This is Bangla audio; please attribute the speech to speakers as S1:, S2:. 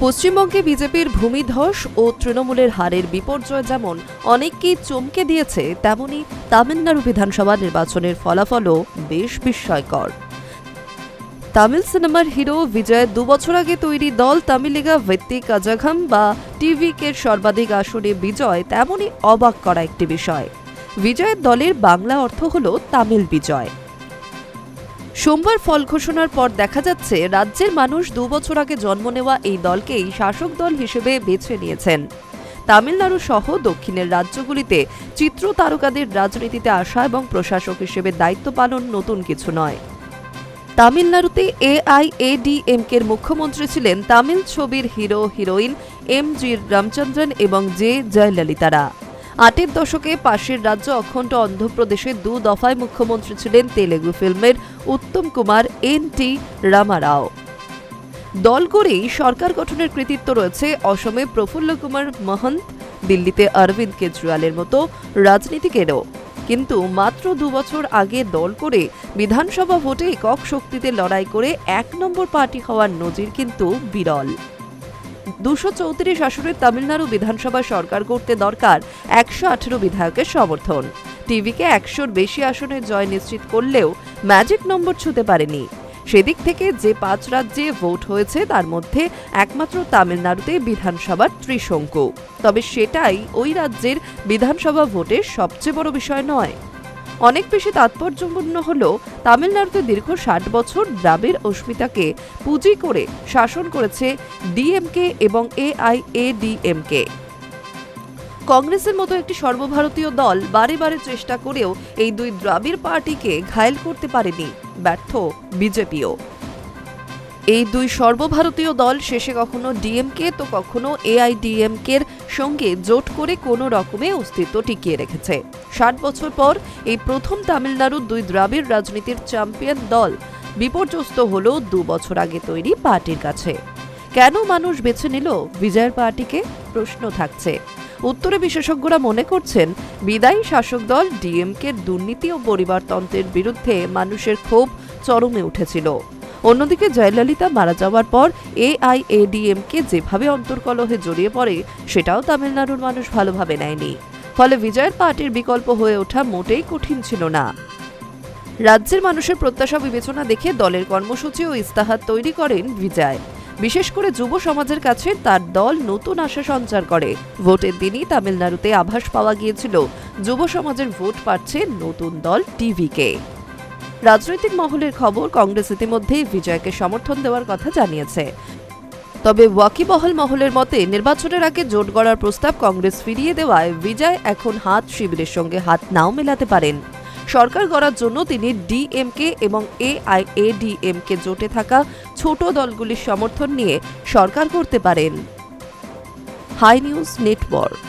S1: পশ্চিমবঙ্গে বিজেপির ভূমিধস ও তৃণমূলের হারের বিপর্যয় যেমন অনেককেই চমকে দিয়েছে, তেমনি তামিলনাড়ু বিধানসভা নির্বাচনের ফলাফলও বেশ বিস্ময়কর। তামিল সিনেমার হিরো বিজয়ের 2 বছর আগে তৈরি দল তামিলিগা ভেত্তি কাজাঘম বা টিভিকের সর্বাধিক আসনে বিজয় তেমনই অবাক করা একটি বিষয়। বিজয়ের দলের বাংলা অর্থ হল তামিল বিজয়। সোমবার ফল ঘোষণার পর দেখা যাচ্ছে রাজ্যের মানুষ 2 বছর আগে জন্ম নেওয়া এই দলকেই শাসক দল হিসেবে বেছে নিয়েছেন। তামিলনাড়ু সহ দক্ষিণের রাজ্যগুলিতে চিত্র তারকাদের রাজনীতিতে আসা এবং প্রশাসক হিসেবে দায়িত্ব পালন নতুন কিছু নয়। তামিলনাড়ুতে AIADMKের মুখ্যমন্ত্রী ছিলেন তামিল ছবির হিরো হিরোইন MG রামচন্দ্রন এবং J জয়ললিতারা। 8এর দশকে পাশের রাজ্য অখণ্ড অন্ধ্রপ্রদেশের 2 দফায় মুখ্যমন্ত্রী ছিলেন তেলেগু ফিল্মের উত্তম কুমার NT রামারাও। দল করেই সরকার গঠনের কৃতিত্ব রয়েছে অসমে প্রফুল্ল কুমার মহন্ত, দিল্লিতে অরবিন্দ কেজরিওয়ালের মতো রাজনীতিকেরও। কিন্তু মাত্র 2 বছর আগে দল করে বিধানসভা ভোটে একক শক্তিতে লড়াই করে 1 নম্বর পার্টি হওয়ার নজির কিন্তু বিরল। 234 আসনের তামিলনাড়ু বিধানসভা সরকার করতে দরকার 118 বিধায়কের সমর্থন। টিভিকে 100-র বেশি আসনে জয় নিশ্চিত করলেও ম্যাজিক নম্বর ছুঁতে পারেনি। সেদিক থেকে যে 5 রাজ্যে ভোট হয়েছে তার মধ্যে একমাত্র তামিলনাড়ুতে বিধানসভার ত্রিশঙ্কু। তবে সেটাই ওই রাজ্যের বিধানসভা ভোটের সবচেয়ে বড় বিষয় নয়। অনেক বেশি তাৎপর্যপূর্ণ হল তামিলনাড়ুতে দীর্ঘ 60 বছর দ্রাবিড় অস্মিতাকে পুঁজি করে শাসন করেছে ডিএমকে এবং AIADMK। কংগ্রেসের মতো একটি সর্বভারতীয় দল বারে বারে চেষ্টা করেও এই 2 দ্রাবিড় পার্টিকে ঘায়েল করতে পারেনি, ব্যর্থ বিজেপিও। এই 2 সর্বভারতীয় দল শেষে কখনো ডিএমকে তো কখনো AIADMKের সঙ্গে জোট করে কোনো রকমে অস্তিত্ব টিকিয়ে রেখেছে। 60 বছর পর এই প্রথম তামিলনাড়ুর 2 দ্রাবিড় রাজনীতির চ্যাম্পিয়ন দল বিপর্যস্ত হল 2 বছর আগে তৈরি পার্টির কাছে। কেন মানুষ বেছে নিল বিজয়ের পার্টিকে, প্রশ্ন থাকছে। উত্তরে বিশেষজ্ঞরা মনে করছেন বিদায়ী শাসক দল ডিএমকের দুর্নীতি ও পরিবারতন্ত্রের বিরুদ্ধে মানুষের ক্ষোভ চরমে উঠেছিল। অন্যদিকে জয়ললিতা মারা যাওয়ার পর AIADMK যেভাবে অন্তর্কলহে জড়িয়ে পড়ে সেটাও তামিলনাড়ুর মানুষ ভালোভাবে নেয়নি। ফলে বিজয়ের পার্টির বিকল্প হয়ে ওঠা মোটেই কঠিন ছিল না। রাজ্যের মানুষের প্রত্যাশা বিবেচনা দেখে দলের কর্মসূচি ও ইস্তাহার তৈরি করেন বিজয়। বিশেষ করে যুব সমাজের কাছে তার দল নতুন আশা সঞ্চার করে। ভোটের দিনই তামিলনাড়ুতে আভাস পাওয়া গিয়েছিল যুব সমাজের ভোট পাচ্ছে নতুন দল টিভিকে। রাজনৈতিক মহলের খবর, কংগ্রেস ইতিমধ্যেই বিজয়কে সমর্থন দেওয়ার কথা জানিয়েছে। তবে ওয়াকিবহাল মহলের মতে নির্বাচনের আগে জোট গড়ার প্রস্তাব কংগ্রেস ফিরিয়ে দেওয়ায় বিজয় এখন হাত শিবিরের সঙ্গে হাত নাও মেলাতে পারেন। সরকার গড়ার জন্য তিনি ডিএমকে এবং AIADMK জোটে থাকা ছোট দলগুলির সমর্থন নিয়ে সরকার করতে পারেন। High news network.